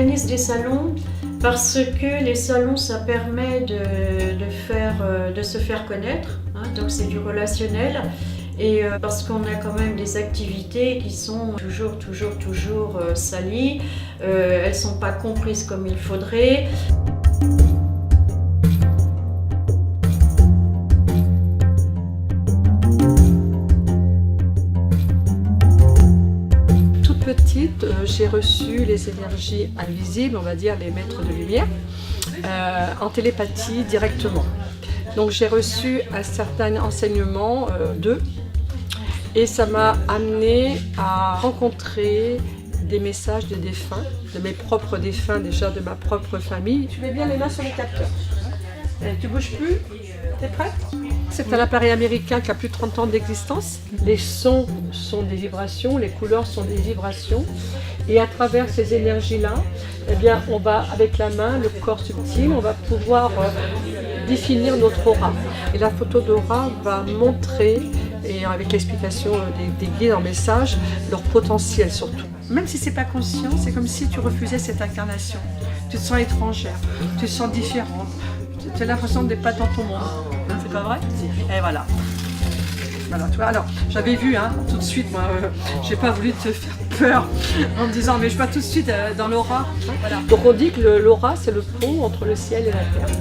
organise des salons parce que les salons, ça permet de se faire connaître, hein, donc c'est du relationnel. Et parce qu'on a quand même des activités qui sont toujours salies, elles ne sont pas comprises comme il faudrait. Toute petite, j'ai reçu les énergies invisibles, on va dire les maîtres de lumière, en télépathie directement. Donc j'ai reçu un certain enseignement d'eux. Et ça m'a amené à rencontrer des messages des défunts, de mes propres défunts déjà, de ma propre famille. Tu mets bien les mains sur les capteurs. Tu bouges plus? T'es prête? C'est un appareil américain qui a plus de 30 ans d'existence. Les sons sont des vibrations, les couleurs sont des vibrations. Et à travers ces énergies-là, eh bien, on va, avec la main, le corps subtil, on va pouvoir définir notre aura. Et la photo d'aura va montrer, et avec l'explication des guides en message, leur potentiel surtout. Même si c'est pas conscient, c'est comme si tu refusais cette incarnation. Tu te sens étrangère, tu te sens différente, tu as l'impression d'être pas dans ton monde. C'est pas vrai? Et voilà. Voilà, tu vois, alors j'avais vu tout de suite, moi, j'ai pas voulu te faire peur en me disant mais je vais pas tout de suite dans l'aura. Voilà. Donc on dit que l'aura c'est le pont entre le ciel et la terre.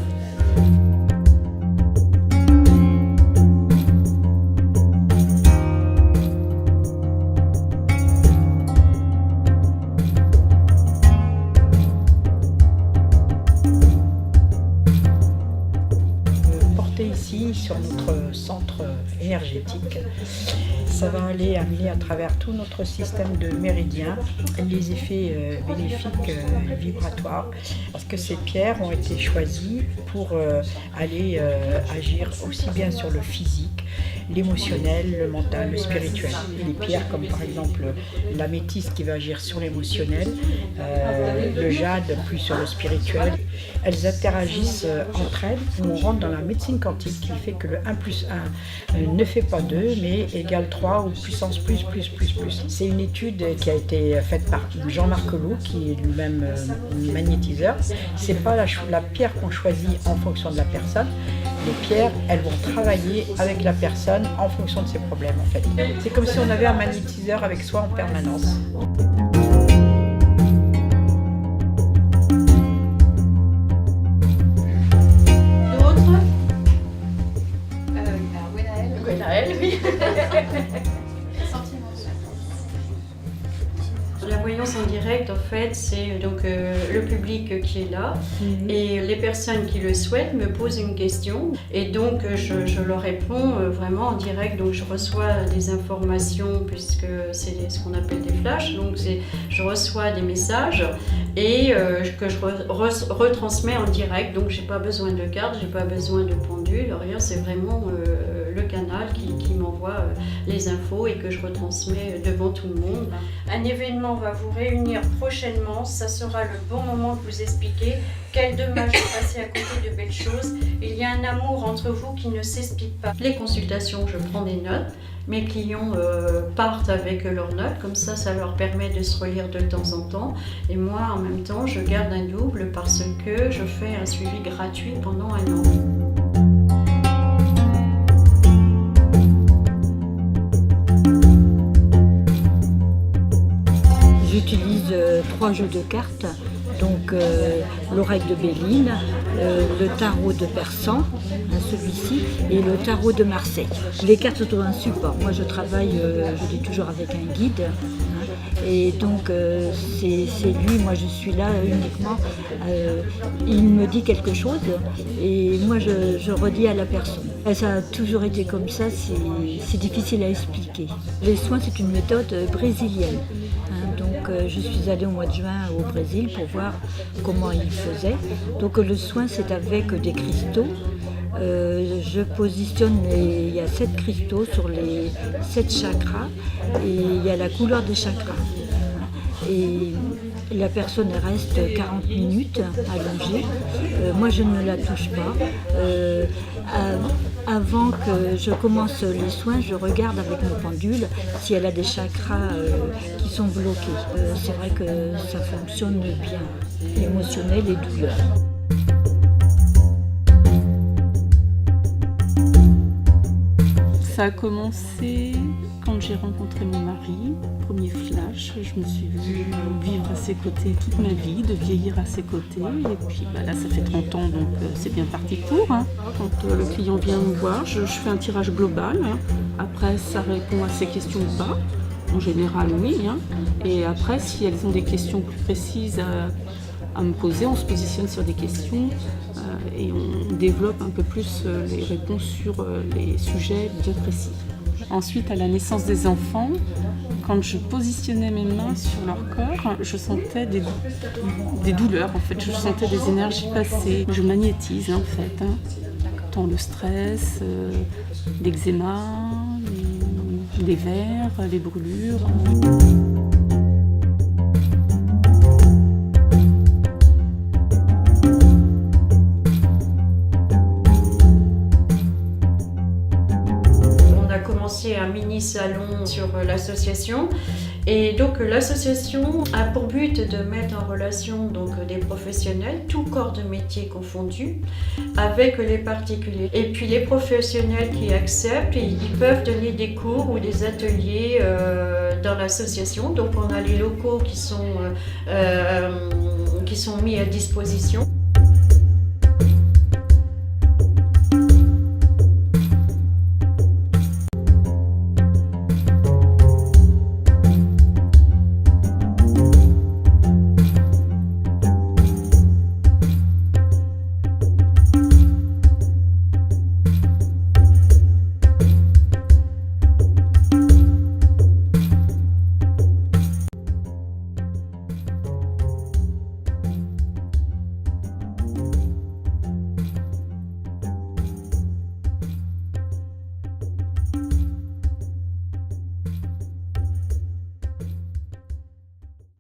Ici sur notre centre énergétique, ça va aller amener à travers tout notre système de méridiens les effets bénéfiques vibratoires, parce que ces pierres ont été choisies pour aller agir aussi bien sur le physique, l'émotionnel, le mental, le spirituel. Les pierres comme par exemple l'améthyste qui va agir sur l'émotionnel, le jade plus sur le spirituel. Elles interagissent entre elles. On rentre dans la médecine quantique qui fait que le 1 plus 1 ne fait pas 2 mais égale 3 ou puissance plus. C'est une étude qui a été faite par Jean-Marc Loux qui est lui-même magnétiseur. C'est pas la pierre qu'on choisit en fonction de la personne. Les pierres, elles vont travailler avec la personne en fonction de ses problèmes en fait. C'est comme si on avait un magnétiseur avec soi en permanence. La voyance en direct, en fait, c'est donc le public qui est là et les personnes qui le souhaitent me posent une question et donc je leur réponds vraiment en direct. Donc je reçois des informations puisque c'est ce qu'on appelle des flashs. Donc je reçois des messages et que je retransmets en direct. Donc j'ai pas besoin de carte, j'ai pas besoin de pendule, rien. C'est vraiment le canal qui m'envoie les infos et que je retransmets devant tout le monde. Un événement va vous réunir prochainement, ça sera le bon moment de vous expliquer quel dommage de passer à côté de belles choses. Il y a un amour entre vous qui ne s'explique pas. Les consultations, je prends des notes. Mes clients partent avec leurs notes, comme ça leur permet de se relire de temps en temps. Et moi, en même temps, je garde un double parce que je fais un suivi gratuit pendant 1 an. J'utilise 3 jeux de cartes, donc l'oreille de Béline, le tarot de Persan, celui-ci, et le tarot de Marseille. Les cartes sont un support. Moi je travaille, je dis toujours avec un guide, et donc c'est lui, moi je suis là uniquement, il me dit quelque chose et moi je redis à la personne. Et ça a toujours été comme ça, c'est difficile à expliquer. Les soins c'est une méthode brésilienne. Donc je suis allée au mois de juin au Brésil pour voir comment ils faisaient. Donc le soin c'est avec des cristaux. Je positionne, il y a 7 cristaux sur les 7 chakras et il y a la couleur des chakras. Et La personne reste 40 minutes allongée. Moi, je ne la touche pas. Avant que je commence les soins, je regarde avec mon pendule si elle a des chakras qui sont bloqués. C'est vrai que ça fonctionne bien, émotionnel et douleur. Ça a commencé quand j'ai rencontré mon mari, premier flash, je me suis vue vivre à ses côtés toute ma vie, de vieillir à ses côtés, et puis là ça fait 30 ans donc c'est bien parti pour. Hein. Quand le client vient me voir, je fais un tirage global, hein. Après ça répond à ses questions ou pas, en général oui, hein. Et après si elles ont des questions plus précises à me poser, on se positionne sur des questions et on développe un peu plus les réponses sur les sujets bien précis. Ensuite, à la naissance des enfants, quand je positionnais mes mains sur leur corps, je sentais des douleurs, en fait. Je sentais des énergies passer. Je magnétise, en fait. Hein. Tant le stress, l'eczéma, les vers, les brûlures. Un mini salon sur l'association et donc l'association a pour but de mettre en relation donc des professionnels, tous corps de métier confondus, avec les particuliers. Et puis les professionnels qui acceptent, ils peuvent donner des cours ou des ateliers dans l'association. Donc on a les locaux qui sont mis à disposition.